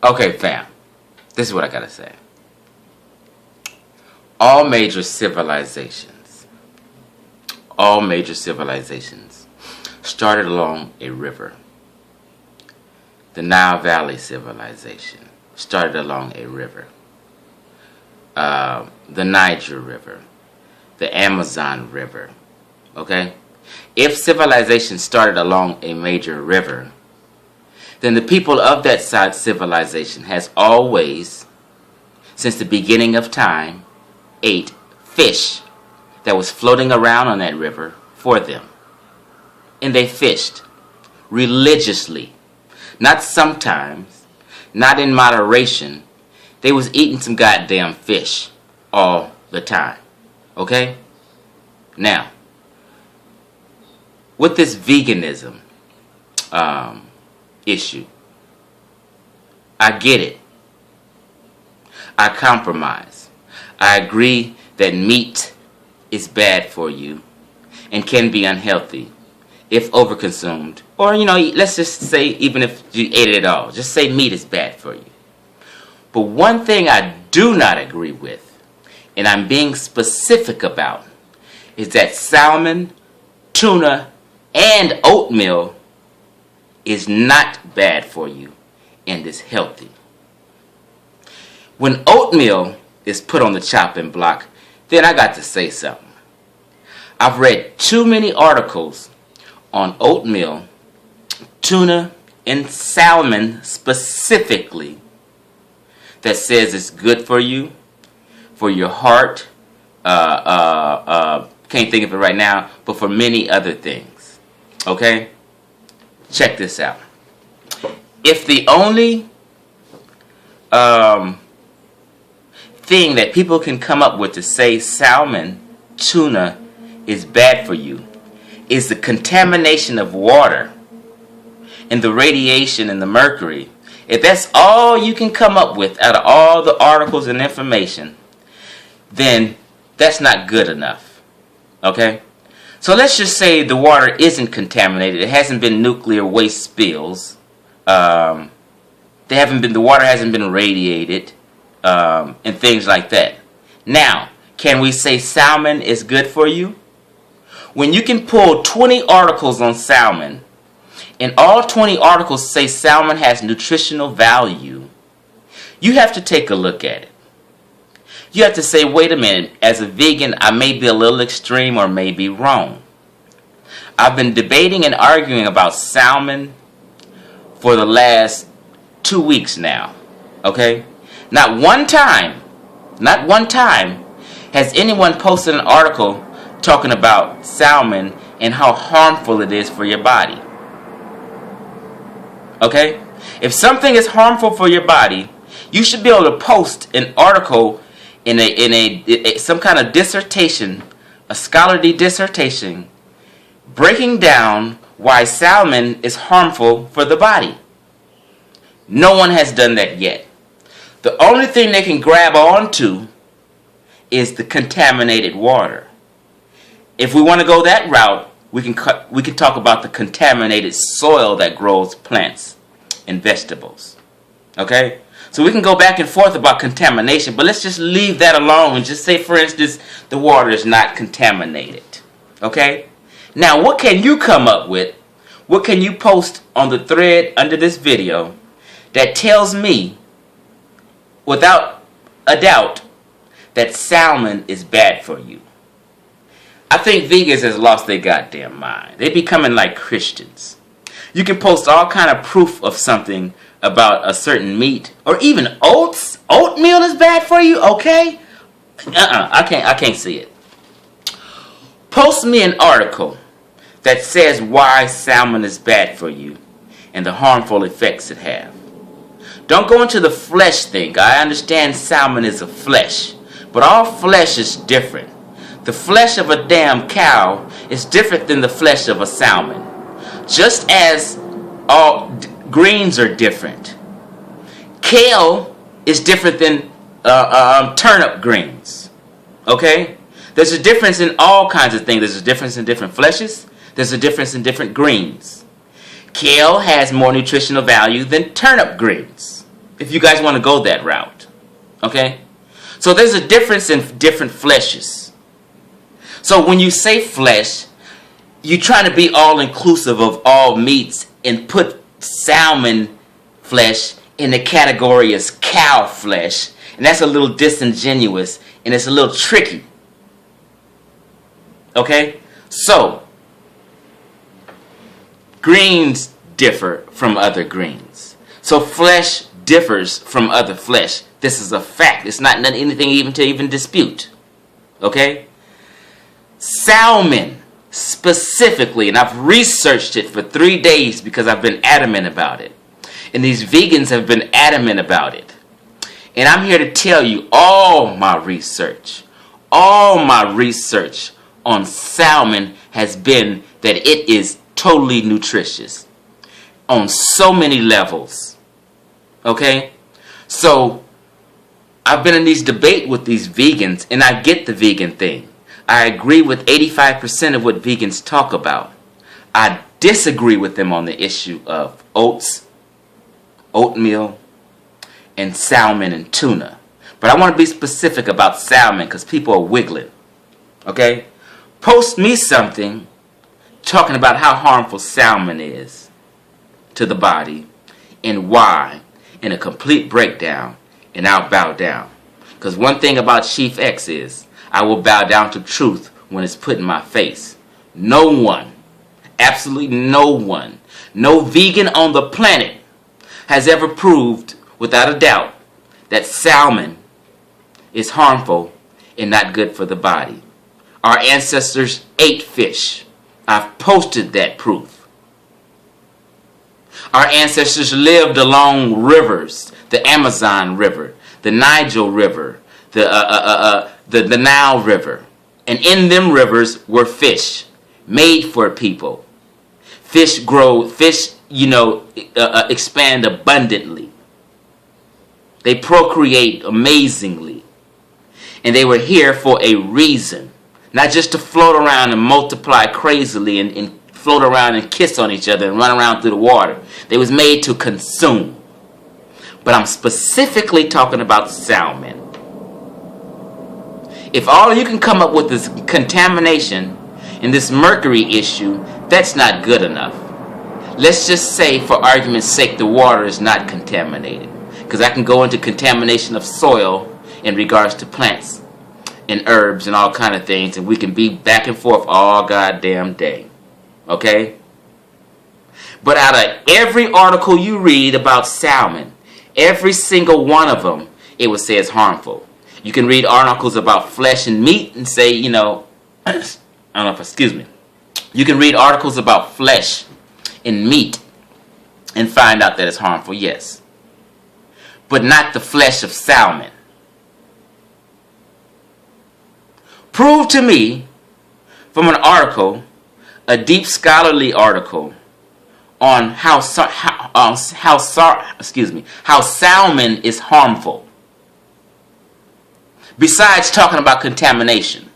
Okay, fam. This is what I gotta say. All major civilizations started along a river. The Nile Valley civilization started along a river. The Niger River, the Amazon River. Okay? If civilization started along a major river, then the people of that side civilization has always, since the beginning of time, ate fish that was floating around on that river for them. And they fished religiously. Not sometimes, not in moderation. They was eating some goddamn fish all the time. Okay? Now, with this veganism issue, I get it. I compromise. I agree that meat is bad for you and can be unhealthy if overconsumed. Or, let's just say even if you ate it at all. Just say meat is bad for you. But one thing I do not agree with, and I'm being specific about, is that salmon, tuna, and oatmeal is not bad for you and is healthy. When oatmeal is put on the chopping block, then I got to say something. I've read too many articles on oatmeal, tuna, and salmon specifically that says it's good for you, for your heart, can't think of it right now, but for many other things. Okay? Check this out. If the only thing that people can come up with to say salmon, tuna is bad for you is the contamination of water and the radiation and the mercury, if that's all you can come up with out of all the articles and information, then that's not good enough. Okay? So let's just say the water isn't contaminated. It hasn't been nuclear waste spills. The water hasn't been radiated, and things like that. Now, can we say salmon is good for you? When you can pull 20 articles on salmon, and all 20 articles say salmon has nutritional value, you have to take a look at it. You have to say, wait a minute, as a vegan, I may be a little extreme or may be wrong. I've been debating and arguing about salmon for the last 2 weeks now. Okay? Not one time has anyone posted an article talking about salmon and how harmful it is for your body. Okay? If something is harmful for your body, you should be able to post an article in some kind of dissertation, a scholarly dissertation, breaking down why salmon is harmful for the body. No one has done that yet. The only thing they can grab onto is the contaminated water. If we want to go that route, we can talk about the contaminated soil that grows plants and vegetables. Okay? So we can go back and forth about contamination, but let's just leave that alone and just say, for instance, the water is not contaminated. Okay? Now, what can you come up with? What can you post on the thread under this video that tells me, without a doubt, that salmon is bad for you? I think vegans has lost their goddamn mind. They becoming like Christians. You can post all kind of proof of something about a certain meat, or even oats. Oatmeal is bad for you, okay? I can't see it. Post me an article that says why salmon is bad for you and the harmful effects it have. Don't go into the flesh thing. I understand salmon is a flesh, but all flesh is different. The flesh of a damn cow is different than the flesh of a salmon. Just as all greens are different. Kale is different than turnip greens. Okay? There's a difference in all kinds of things. There's a difference in different fleshes. There's a difference in different greens. Kale has more nutritional value than turnip greens. if you guys want to go that route. Okay? So there's a difference in different fleshes. So when you say flesh, you're trying to be all-inclusive of all meats and put salmon flesh in the category as cow flesh. And that's a little disingenuous and it's a little tricky. Okay? So, greens differ from other greens. So flesh differs from other flesh. This is a fact. It's not anything even to dispute. Okay? Salmon, specifically, and I've researched it for 3 days because I've been adamant about it. And these vegans have been adamant about it. And I'm here to tell you all my research on salmon has been that it is totally nutritious on so many levels. Okay? So, I've been in these debates with these vegans, and I get the vegan thing. I agree with 85% of what vegans talk about. I disagree with them on the issue of oats, oatmeal, and salmon and tuna. But I want to be specific about salmon because people are wiggling. Okay? Post me something talking about how harmful salmon is to the body and why in a complete breakdown, and I'll bow down. Because one thing about Chief X is I will bow down to truth when it's put in my face. No one, absolutely no one, no vegan on the planet has ever proved without a doubt that salmon is harmful and not good for the body. Our ancestors ate fish. I've posted that proof. Our ancestors lived along rivers, the Amazon River, the Niger River, the Nile River. And in them rivers were fish made for people. Fish expand abundantly. They procreate amazingly. And they were here for a reason. Not just to float around and multiply crazily and float around and kiss on each other and run around through the water. They was made to consume. But I'm specifically talking about salmon. If all you can come up with is contamination and this mercury issue, that's not good enough. Let's just say, for argument's sake, the water is not contaminated. Because I can go into contamination of soil in regards to plants and herbs and all kind of things, and we can be back and forth all goddamn day. Okay? But out of every article you read about salmon, every single one of them, it would say it's harmful. You can read articles about flesh and meat and say, you can read articles about flesh and meat and find out that it's harmful, yes. But not the flesh of salmon. Prove to me from an article, a deep scholarly article, on how salmon is harmful. Besides talking about contamination.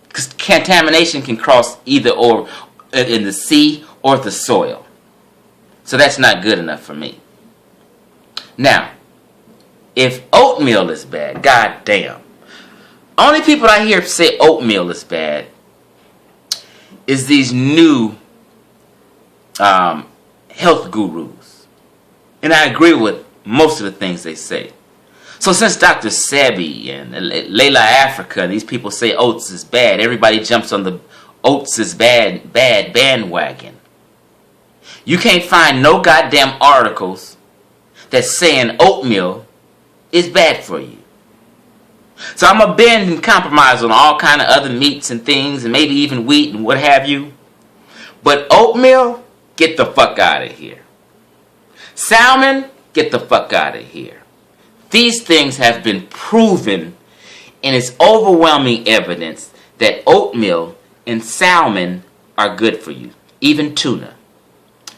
Because contamination can cross either or in the sea or the soil. So that's not good enough for me. Now, if oatmeal is bad, goddamn. Only people I hear say oatmeal is bad is these new health gurus. And I agree with most of the things they say. So since Dr. Sebi and Layla Africa and these people say oats is bad, everybody jumps on the oats is bad bandwagon. You can't find no goddamn articles that's saying oatmeal is bad for you. So I'm going to bend and compromise on all kind of other meats and things and maybe even wheat and what have you. But oatmeal, get the fuck out of here. Salmon, get the fuck out of here. These things have been proven, and it's overwhelming evidence that oatmeal and salmon are good for you. Even tuna.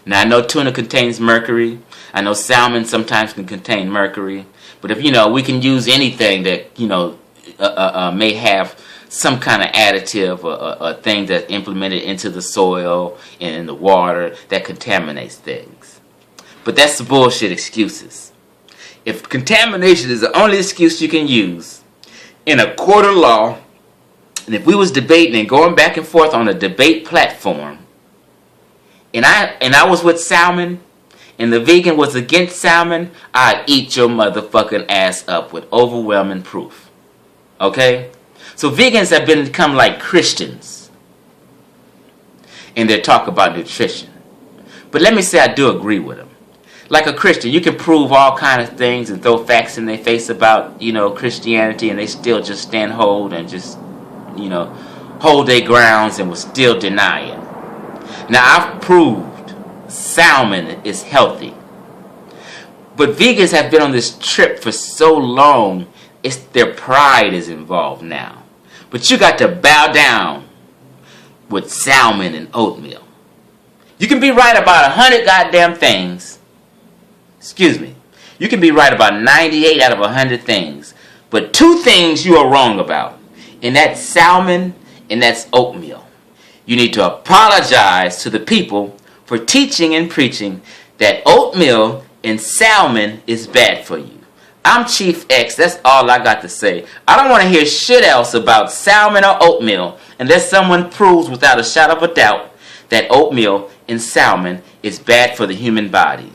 Now I know tuna contains mercury. I know salmon sometimes can contain mercury. But if we can use anything that may have some kind of additive or a thing that's implemented into the soil and in the water that contaminates things. But that's the bullshit excuses. If contamination is the only excuse you can use in a court of law, and if we was debating and going back and forth on a debate platform, and I was with Salmon, and the vegan was against Salmon, I'd eat your motherfucking ass up with overwhelming proof. Okay? So vegans have become like Christians in their talk about nutrition. But let me say I do agree with them. Like a Christian, you can prove all kind of things and throw facts in their face about, Christianity, and they still just stand hold and just, hold their grounds and will still deny it. Now, I've proved salmon is healthy. But vegans have been on this trip for so long, their pride is involved now. But you got to bow down with salmon and oatmeal. You can be right about 100 goddamn things. Excuse me. You can be right about 98 out of 100 things. But 2 things you are wrong about. And that's salmon and that's oatmeal. You need to apologize to the people for teaching and preaching that oatmeal and salmon is bad for you. I'm Chief X. That's all I got to say. I don't want to hear shit else about salmon or oatmeal unless someone proves without a shadow of a doubt that oatmeal and salmon is bad for the human body.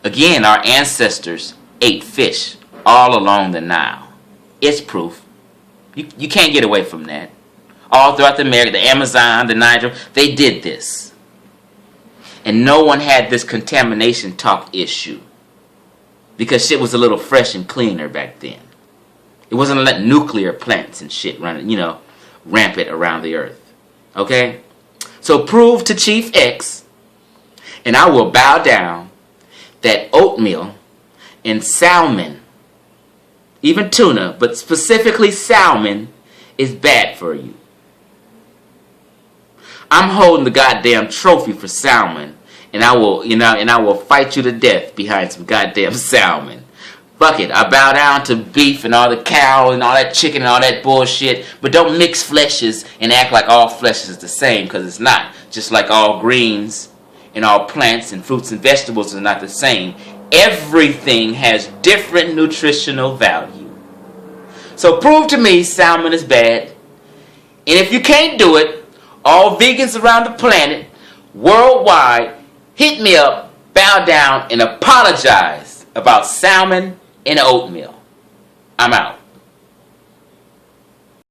Again, our ancestors ate fish all along the Nile. It's proof. You can't get away from that. All throughout America, the Amazon, the Niger, they did this. And no one had this contamination talk issue. Because shit was a little fresh and cleaner back then. It wasn't like nuclear plants and shit running, rampant around the earth. Okay? So prove to Chief X, and I will bow down, that oatmeal and salmon, even tuna, but specifically salmon, is bad for you. I'm holding the goddamn trophy for salmon, and I will fight you to death behind some goddamn salmon. Fuck it, I bow down to beef and all the cow and all that chicken and all that bullshit, but don't mix fleshes and act like all flesh is the same, because it's not. Just like all greens and all plants and fruits and vegetables are not the same. Everything has different nutritional value. So prove to me salmon is bad. And if you can't do it, all vegans around the planet, worldwide, hit me up, bow down, and apologize about salmon and oatmeal. I'm out.